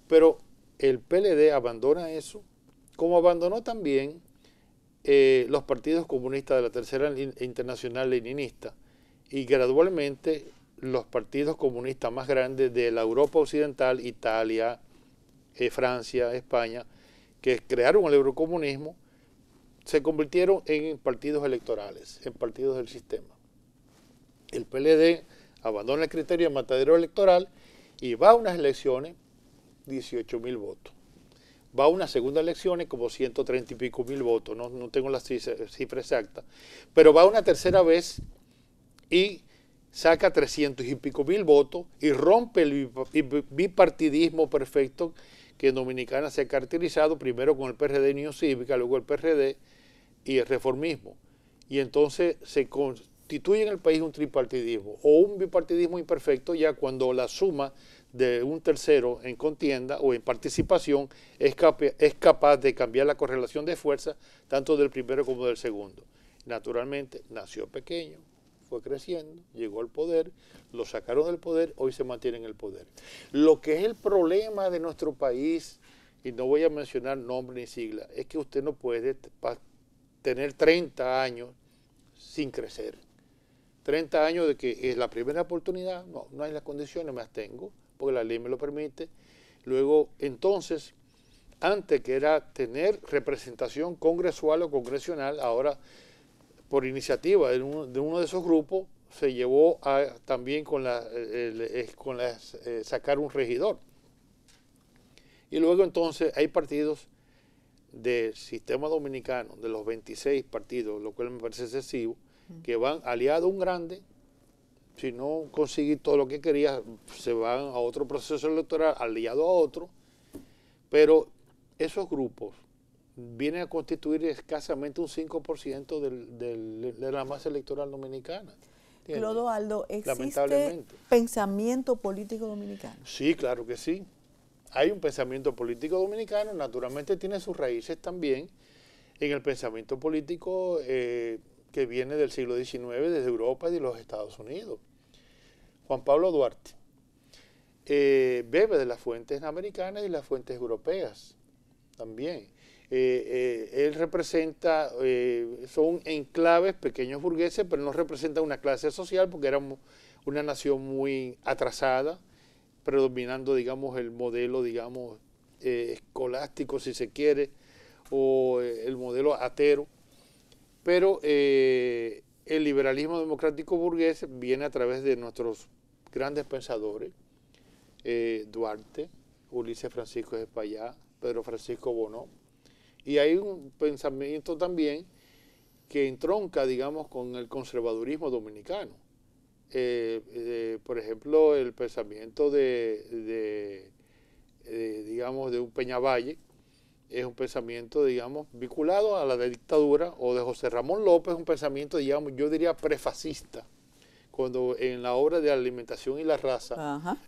Pero el PLD abandona eso, como abandonó también los partidos comunistas de la Tercera Internacional Leninista, y gradualmente los partidos comunistas más grandes de la Europa Occidental, Italia, Francia, España, que crearon el eurocomunismo, se convirtieron en partidos electorales, en partidos del sistema. El PLD abandona el criterio de matadero electoral y va a unas elecciones 18.000 votos. Va a unas segundas elecciones como 130 y pico mil votos, no tengo la cifra exacta, pero va una tercera vez y saca 300 y pico mil votos y rompe el bipartidismo perfecto que en Dominicana se ha caracterizado primero con el PRD y Unión Cívica, luego el PRD y el reformismo. Y entonces se constituye en el país un tripartidismo o un bipartidismo imperfecto ya cuando la suma de un tercero en contienda o en participación es capaz de cambiar la correlación de fuerza tanto del primero como del segundo. Naturalmente nació pequeño, fue creciendo, llegó al poder, lo sacaron del poder, hoy se mantiene en el poder. Lo que es el problema de nuestro país, y no voy a mencionar nombre ni sigla, es que usted no puede tener 30 años sin crecer. 30 años de que es la primera oportunidad, no hay las condiciones, me abstengo, porque la ley me lo permite. Luego, entonces, antes que era tener representación congresual o congresional, ahora por iniciativa de uno de esos grupos se llevó también sacar un regidor. Y luego entonces hay partidos del sistema dominicano, de los 26 partidos, lo cual me parece excesivo, que van aliados a un grande. Si no conseguí todo lo que quería, se van a otro proceso electoral aliado a otro, pero esos grupos vienen a constituir escasamente un 5% de la masa electoral dominicana. Clodoaldo, ¿existe pensamiento político dominicano? Sí, claro que sí. Hay un pensamiento político dominicano, naturalmente tiene sus raíces también en el pensamiento político que viene del siglo XIX, desde Europa y de los Estados Unidos. Juan Pablo Duarte bebe de las fuentes americanas y las fuentes europeas también. Él representa, son enclaves, pequeños burgueses, pero no representa una clase social porque era una nación muy atrasada, predominando, digamos, el modelo, digamos, escolástico, si se quiere, o el modelo atero. Pero el liberalismo democrático burgués viene a través de nuestros grandes pensadores, Duarte, Ulises Francisco de Espaillá, Pedro Francisco Bono. Y hay un pensamiento también que entronca, digamos, con el conservadurismo dominicano. Por ejemplo, el pensamiento digamos, de un Peñavalle es un pensamiento, digamos, vinculado a la dictadura, o de José Ramón López, un pensamiento, digamos, yo diría prefascista, cuando en la obra de Alimentación y la Raza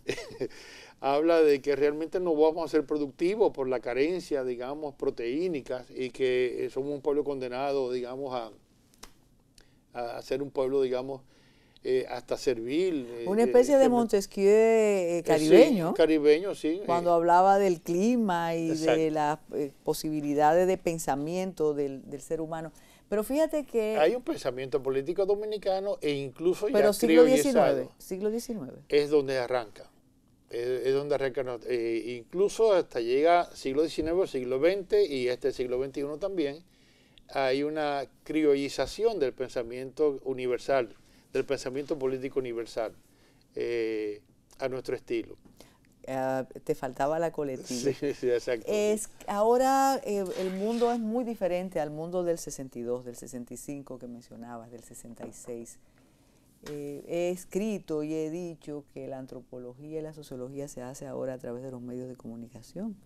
habla de que realmente no vamos a ser productivos por la carencia, digamos, proteínicas, y que somos un pueblo condenado, digamos, a ser un pueblo, digamos, hasta servil. Una especie de Montesquieu caribeño. Sí, caribeño, sí. Cuando hablaba del clima y de las posibilidades de pensamiento del ser humano. Pero fíjate que... Hay un pensamiento político dominicano e incluso pero ya criollizado. Siglo XIX. Es donde arranca. Es donde arranca. Incluso hasta llega siglo XIX o siglo XX y este siglo XXI también. Hay una criollización del pensamiento universal, del pensamiento político universal, a nuestro estilo. Te faltaba la coletilla. Sí, exacto. Ahora el mundo es muy diferente al mundo del 62, del 65 que mencionabas, del 66. He escrito y he dicho que la antropología y la sociología se hace ahora a través de los medios de comunicación.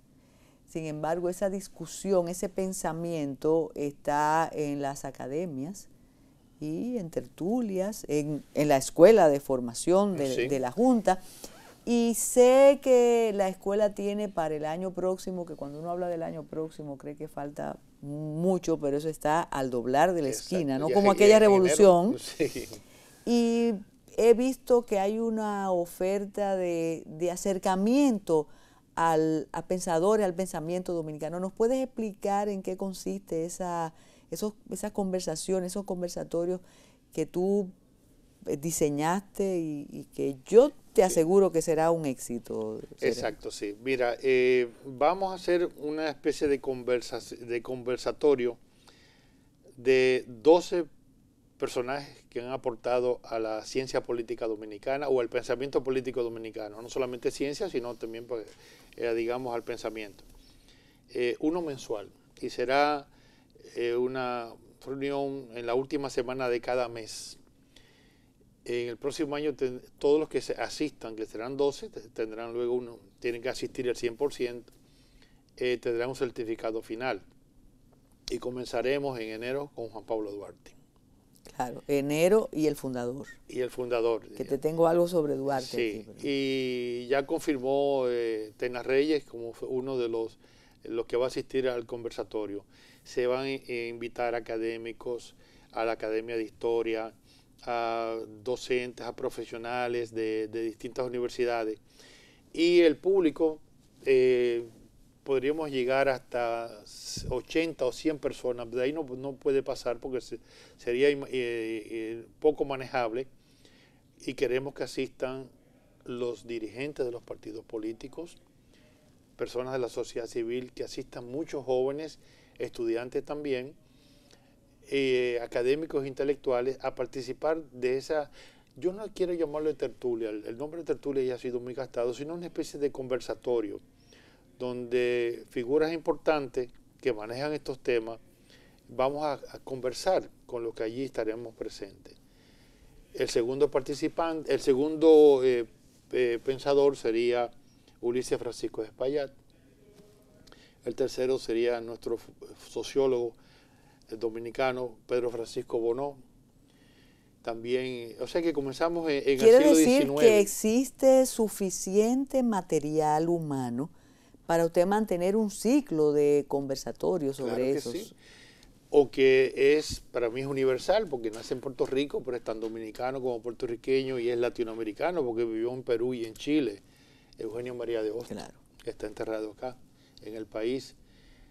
Sin embargo, esa discusión, ese pensamiento está en las academias y en tertulias, en la escuela de formación de la Junta. Y sé que la escuela tiene para el año próximo, que cuando uno habla del año próximo cree que falta mucho, pero eso está al doblar de la esquina, ¿no? Como aquella revolución. Sí. Y he visto que hay una oferta de acercamiento a pensadores, al pensamiento dominicano. ¿Nos puedes explicar en qué consiste esas conversaciones, esos conversatorios que tú diseñaste y que yo te aseguro que será un éxito? Exacto, sí. Mira, vamos a hacer una especie de conversatorio de 12 personajes que han aportado a la ciencia política dominicana o al pensamiento político dominicano, no solamente ciencia, sino también, pues, digamos, al pensamiento. Uno mensual, y será una reunión en la última semana de cada mes. En el próximo año todos los que asistan, que serán 12, tendrán luego tienen que asistir el 100%, tendrán un certificado final. Y comenzaremos en enero con Juan Pablo Duarte. Claro, enero y el fundador. Y el fundador. Que te tengo algo sobre Duarte. Sí, aquí, pero... y ya confirmó Tena Reyes como uno de los que va a asistir al conversatorio. Se van a invitar académicos a la Academia de Historia, a docentes, a profesionales de distintas universidades. Y el público, podríamos llegar hasta 80 o 100 personas, de ahí no puede pasar porque sería poco manejable, y queremos que asistan los dirigentes de los partidos políticos, personas de la sociedad civil, que asistan muchos jóvenes, estudiantes también, académicos intelectuales, a participar de esa, yo no quiero llamarlo de tertulia, el nombre de tertulia ya ha sido muy gastado, sino una especie de conversatorio, donde figuras importantes que manejan estos temas, vamos a conversar con los que allí estaremos presentes. El segundo participante, el segundo pensador sería Ulises Francisco de Espaillat. El tercero sería nuestro sociólogo dominicano Pedro Francisco Bonó. También, o sea que comenzamos en el siglo XIX. Quiere decir que existe suficiente material humano para usted mantener un ciclo de conversatorios sobre claro eso. Sí. O que para mí es universal, porque nace en Puerto Rico, pero es tan dominicano como puertorriqueño, y es latinoamericano, porque vivió en Perú y en Chile. Eugenio María de Hostos, claro, que está enterrado acá, en el país.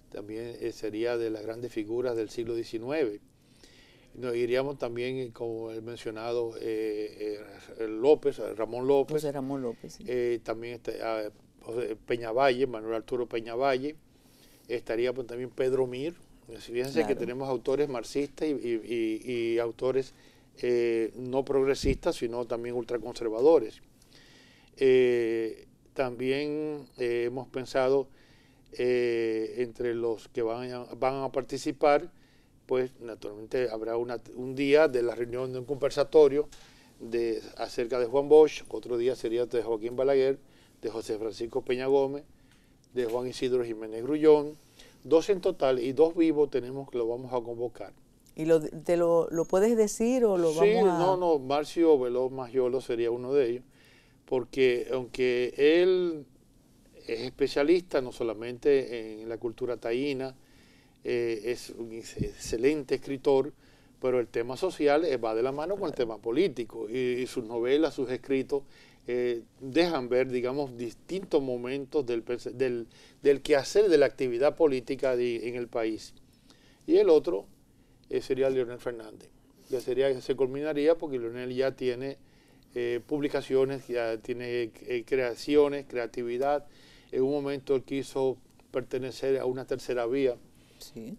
También sería de las grandes figuras del siglo XIX. Nos iríamos también, como el mencionado, Ramón López. José Ramón López. Sí. También Peñavalle, Manuel Arturo Peñavalle. Estaría pues, también Pedro Mir. Fíjense claro, que tenemos autores marxistas y autores no progresistas, sino también ultraconservadores. También hemos pensado entre los que van a participar, pues naturalmente habrá un día de la reunión de un conversatorio acerca de Juan Bosch, otro día sería de Joaquín Balaguer, de José Francisco Peña Gómez, de Juan Isidro Jiménez Grullón, 2 en total, y 2 vivos tenemos que lo vamos a convocar. ¿Y lo puedes decir o lo vamos a...? No, Marcio Veloz Magiolo sería uno de ellos, porque aunque él es especialista no solamente en la cultura taína, es un excelente escritor, pero el tema social va de la mano con el tema político, y sus novelas, sus escritos, dejan ver, digamos, distintos momentos del quehacer de la actividad política en el país. Y el otro sería Leonel Fernández, que se culminaría porque Leonel ya tiene publicaciones, ya tiene creaciones, creatividad. En un momento él quiso pertenecer a una tercera vía, sí,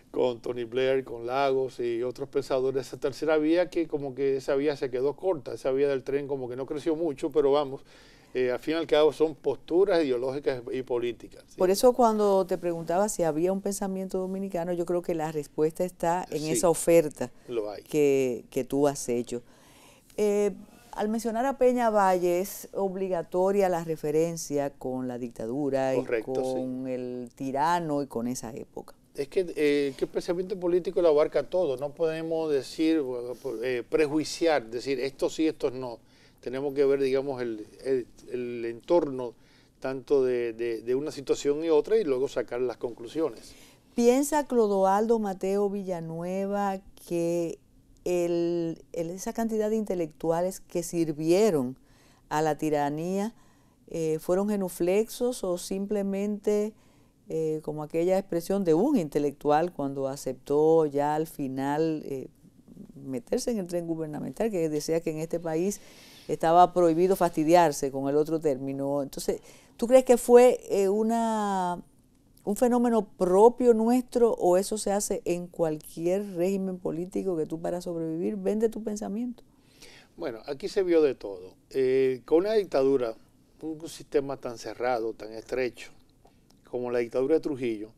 con Tony Blair, con Lagos y otros pensadores de esa tercera vía, que como que esa vía se quedó corta, esa vía del tren como que no creció mucho, pero vamos, al fin y al cabo son posturas ideológicas y políticas. ¿Sí? Por eso cuando te preguntaba si había un pensamiento dominicano, yo creo que la respuesta está en sí, esa oferta que tú has hecho. Al mencionar a Peñavalle, es obligatoria la referencia con la dictadura. Correcto, y con sí, el tirano y con esa época. Es que el pensamiento político lo abarca todo, no podemos decir, prejuiciar, decir esto sí, esto no. Tenemos que ver, digamos, el entorno tanto de una situación y otra, y luego sacar las conclusiones. ¿Piensa Clodoaldo Mateo Villanueva que esa cantidad de intelectuales que sirvieron a la tiranía fueron genuflexos o simplemente como aquella expresión de un intelectual cuando aceptó ya al final meterse en el tren gubernamental, que decía que en este país estaba prohibido fastidiarse con el otro término? Entonces, ¿tú crees que fue un fenómeno propio nuestro o eso se hace en cualquier régimen político que tú para sobrevivir vende tu pensamiento? Bueno, aquí se vio de todo. Con una dictadura, un sistema tan cerrado, tan estrecho, como la dictadura de Trujillo,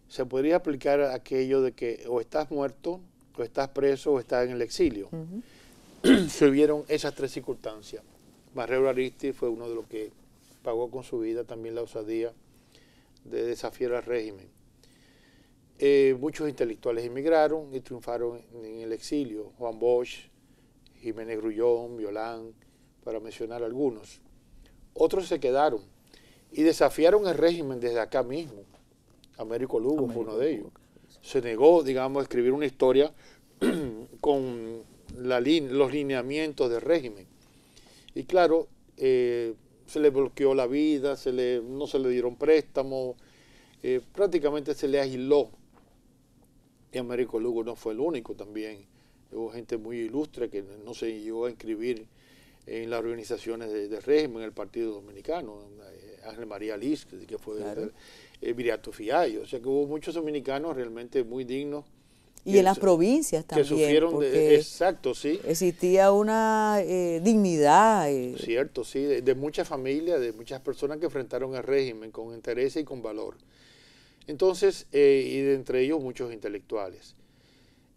se podría aplicar aquello de que o estás muerto, o estás preso, o estás en el exilio. Se vieron esas tres circunstancias. Marrero Ariztí fue uno de los que pagó con su vida también la osadía de desafiar al régimen. Muchos intelectuales emigraron y triunfaron en el exilio. Juan Bosch, Jiménez Grullón, Violán, para mencionar algunos. Otros se quedaron y desafiaron el régimen desde acá mismo. Américo Lugo fue uno de ellos. Se negó, digamos, a escribir una historia con los lineamientos del régimen. Y claro, se le bloqueó la vida, no se le dieron préstamos, prácticamente se le agiló. Y Américo Lugo no fue el único también. Hubo gente muy ilustre que no se llegó a inscribir en las organizaciones de régimen, en el Partido Dominicano. Ángel María Liz, que fue claro. Viriato Fiallo. O sea que hubo muchos dominicanos realmente muy dignos. Y en las provincias también. Que sufrieron exacto, sí. Existía una dignidad. Cierto, sí, de muchas familias, de muchas personas que enfrentaron al régimen con interés y con valor. Entonces, y de entre ellos muchos intelectuales.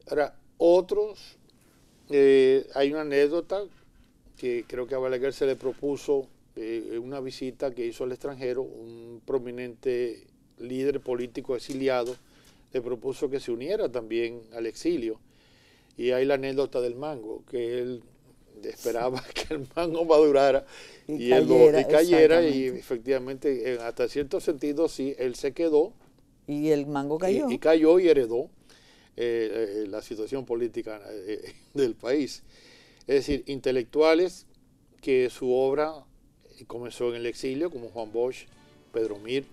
Ahora, otros, hay una anécdota que creo que a Balaguer se le propuso una visita que hizo al extranjero, un prominente líder político exiliado, le propuso que se uniera también al exilio. Y hay la anécdota del mango, que él esperaba que el mango madurara y cayera y efectivamente, hasta cierto sentido, sí, él se quedó. Y el mango cayó. Y cayó y heredó la situación política del país. Es decir, intelectuales que su obra comenzó en el exilio, como Juan Bosch, Pedro Mir,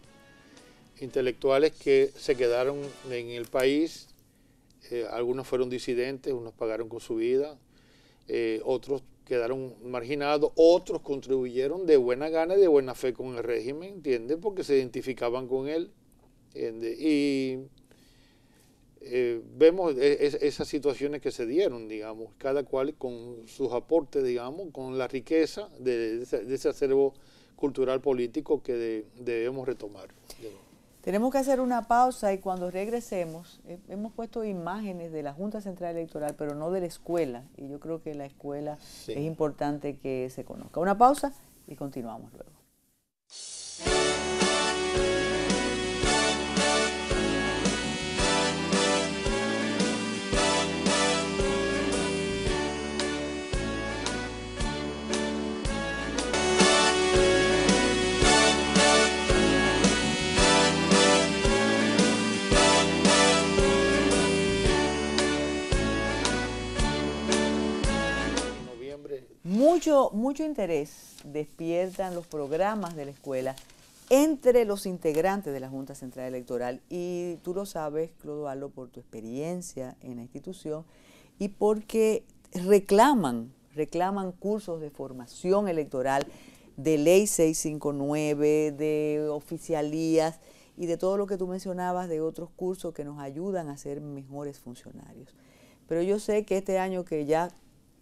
intelectuales que se quedaron en el país, algunos fueron disidentes, unos pagaron con su vida, otros quedaron marginados, otros contribuyeron de buena gana y de buena fe con el régimen, ¿entiendes? Porque se identificaban con él, ¿entiendes? Y vemos esas situaciones que se dieron, digamos, cada cual con sus aportes, digamos, con la riqueza de ese acervo cultural político que debemos retomar. Tenemos que hacer una pausa y cuando regresemos, hemos puesto imágenes de la Junta Central Electoral, pero no de la escuela, y yo creo que la escuela sí es importante que se conozca. Una pausa y continuamos luego. Mucho interés despiertan los programas de la escuela entre los integrantes de la Junta Central Electoral y tú lo sabes, Clodoaldo, por tu experiencia en la institución y porque reclaman cursos de formación electoral, de ley 659, de oficialías y de todo lo que tú mencionabas de otros cursos que nos ayudan a ser mejores funcionarios. Pero yo sé que este año que ya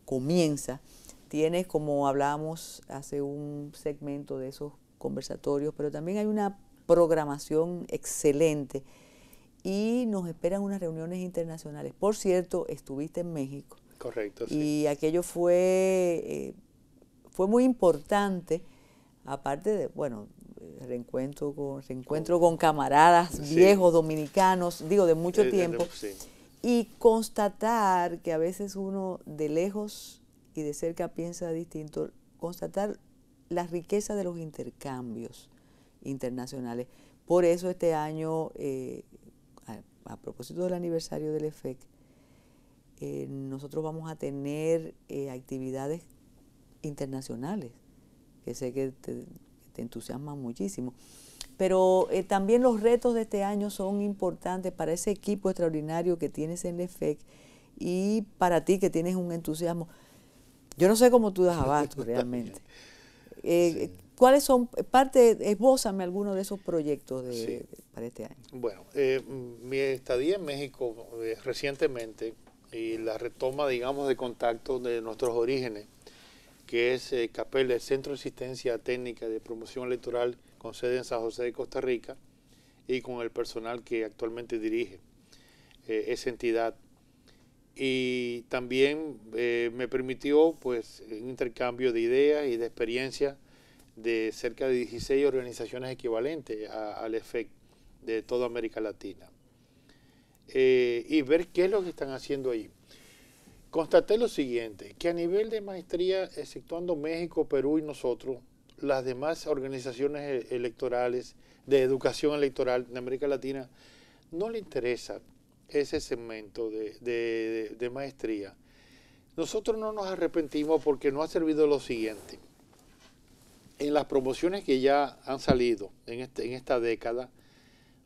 comienza, tienes, como hablábamos hace un segmento de esos conversatorios, pero también hay una programación excelente y nos esperan unas reuniones internacionales. Por cierto, estuviste en México. Correcto, sí. Y aquello fue muy importante, aparte de, bueno, reencuentro con camaradas viejos dominicanos, digo, de mucho tiempo, sí. Y constatar que a veces uno de lejos y de cerca piensa distinto, constatar la riqueza de los intercambios internacionales. Por eso este año, a propósito del aniversario del EFEC, nosotros vamos a tener actividades internacionales, que sé que te entusiasman muchísimo. Pero también los retos de este año son importantes para ese equipo extraordinario que tienes en el EFEC y para ti que tienes un entusiasmo. Yo no sé cómo tú das abasto realmente. Sí. ¿cuáles son, esbózame algunos de esos proyectos para este año? Bueno, mi estadía en México recientemente y la retoma, digamos, de contacto de nuestros orígenes, que es CAPEL, el Centro de Asistencia Técnica de Promoción Electoral con sede en San José de Costa Rica, y con el personal que actualmente dirige esa entidad. Y también me permitió pues un intercambio de ideas y de experiencias de cerca de 16 organizaciones equivalentes al EFEC de toda América Latina. Y ver qué es lo que están haciendo ahí. Constaté lo siguiente, que a nivel de maestría, exceptuando México, Perú y nosotros, las demás organizaciones electorales, de educación electoral de América Latina, no le interesa ese segmento de maestría. Nosotros no nos arrepentimos porque nos ha servido lo siguiente. En las promociones que ya han salido en esta década,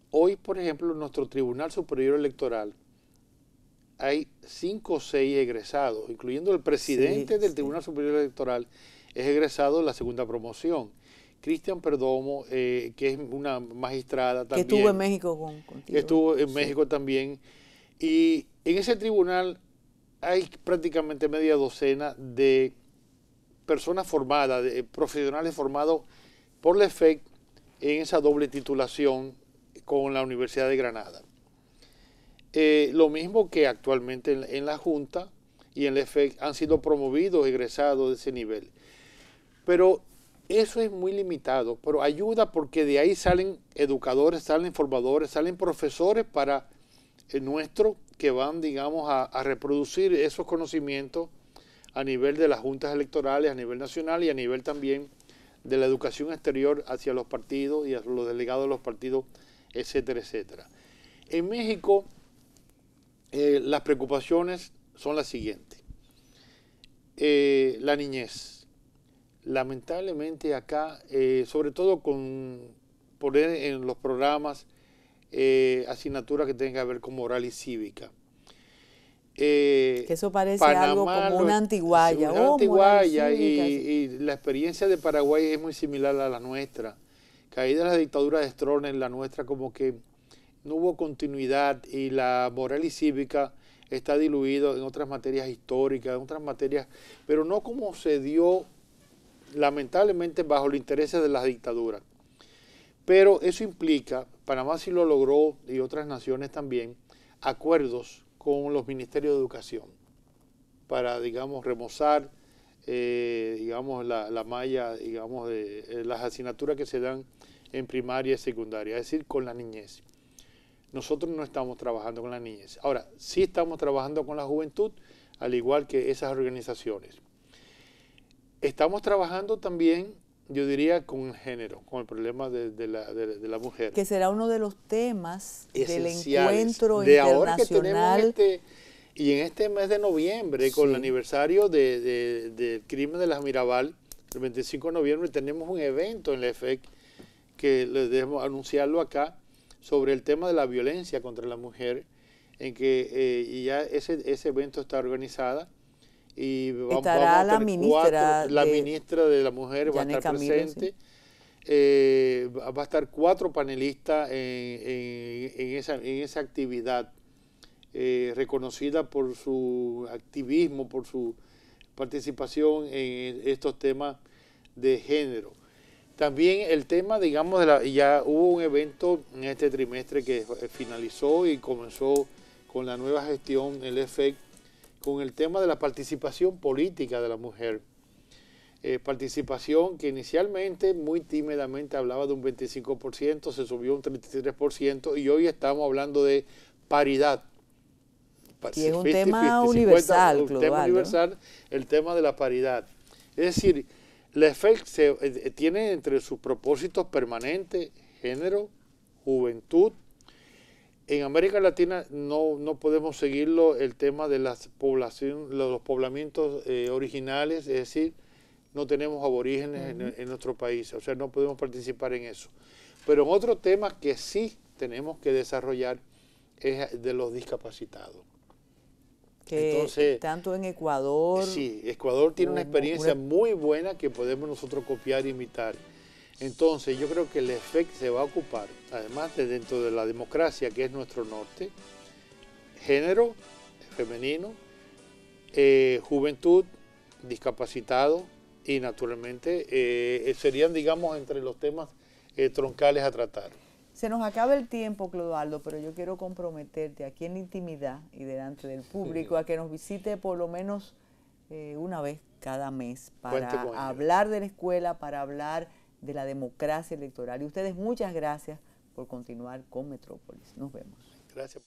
hoy, por ejemplo, en nuestro Tribunal Superior Electoral, hay 5 o 6 egresados, incluyendo el presidente del Tribunal Superior Electoral, es egresado de la segunda promoción. Cristian Perdomo, que es una magistrada también. Que estuvo en México contigo. Estuvo en México también. Y en ese tribunal hay prácticamente media docena de personas formadas, de profesionales formados por la EFEC en esa doble titulación con la Universidad de Granada. Lo mismo que actualmente en la Junta y en la EFEC han sido promovidos, egresados de ese nivel. Pero eso es muy limitado, pero ayuda porque de ahí salen educadores, salen formadores, salen profesores para el nuestro que van, digamos, a reproducir esos conocimientos a nivel de las juntas electorales, a nivel nacional y a nivel también de la educación exterior hacia los partidos y a los delegados de los partidos, etcétera, etcétera. En México, las preocupaciones son las siguientes. La niñez. Lamentablemente acá, sobre todo con poner en los programas asignaturas que tengan que ver con moral y cívica. Que eso parece algo como una antiguaya. Una antiguaya y la experiencia de Paraguay es muy similar a la nuestra. Caída de la dictadura de Stroessner, la nuestra como que no hubo continuidad y la moral y cívica está diluido en otras materias históricas, en otras materias, pero no como se dio lamentablemente bajo los intereses de las dictaduras. Pero eso implica, Panamá sí lo logró y otras naciones también, acuerdos con los ministerios de educación para, digamos, remozar, digamos, la malla, digamos, de las asignaturas que se dan en primaria y secundaria, es decir, con la niñez. Nosotros no estamos trabajando con la niñez. Ahora, sí estamos trabajando con la juventud, al igual que esas organizaciones. Estamos trabajando también, yo diría, con el género, con el problema de la mujer. Que será uno de los temas del internacional. encuentro De ahora que tenemos y en este mes de noviembre, con el aniversario del crimen de las Mirabal, el 25 de noviembre, tenemos un evento en la EFEC, que les debemos anunciarlo acá, sobre el tema de la violencia contra la mujer, en que ya ese evento está organizada. Y estará la ministra de la mujer va a estar presente. Va a estar 4 panelistas en esa actividad, reconocida por su activismo, por su participación en estos temas de género. También el tema, digamos, ya hubo un evento en este trimestre que finalizó y comenzó con la nueva gestión, el EFEC, con el tema de la participación política de la mujer. Participación que inicialmente muy tímidamente hablaba de un 25%, se subió un 33% y hoy estamos hablando de paridad. Y es un tema universal, global, tema universal, el tema de la paridad. Es decir, la EFEC tiene entre sus propósitos permanentes género, juventud. En América Latina no podemos seguirlo el tema de las los poblamientos originales, es decir, no tenemos aborígenes en nuestro país, o sea, no podemos participar en eso. Pero en otro tema que sí tenemos que desarrollar es de los discapacitados. Que entonces, tanto en Ecuador... Sí, Ecuador tiene una experiencia muy buena que podemos nosotros copiar e imitar. Entonces yo creo que el EFEC se va a ocupar, además de dentro de la democracia, que es nuestro norte, género, femenino, juventud, discapacitado y naturalmente serían, digamos, entre los temas troncales a tratar. Se nos acaba el tiempo, Clodoaldo, pero yo quiero comprometerte aquí en la intimidad y delante del público a que nos visite por lo menos una vez cada mes para hablar de la escuela, para hablar de la democracia electoral. Y ustedes, muchas gracias por continuar con Metrópolis. Nos vemos. Gracias.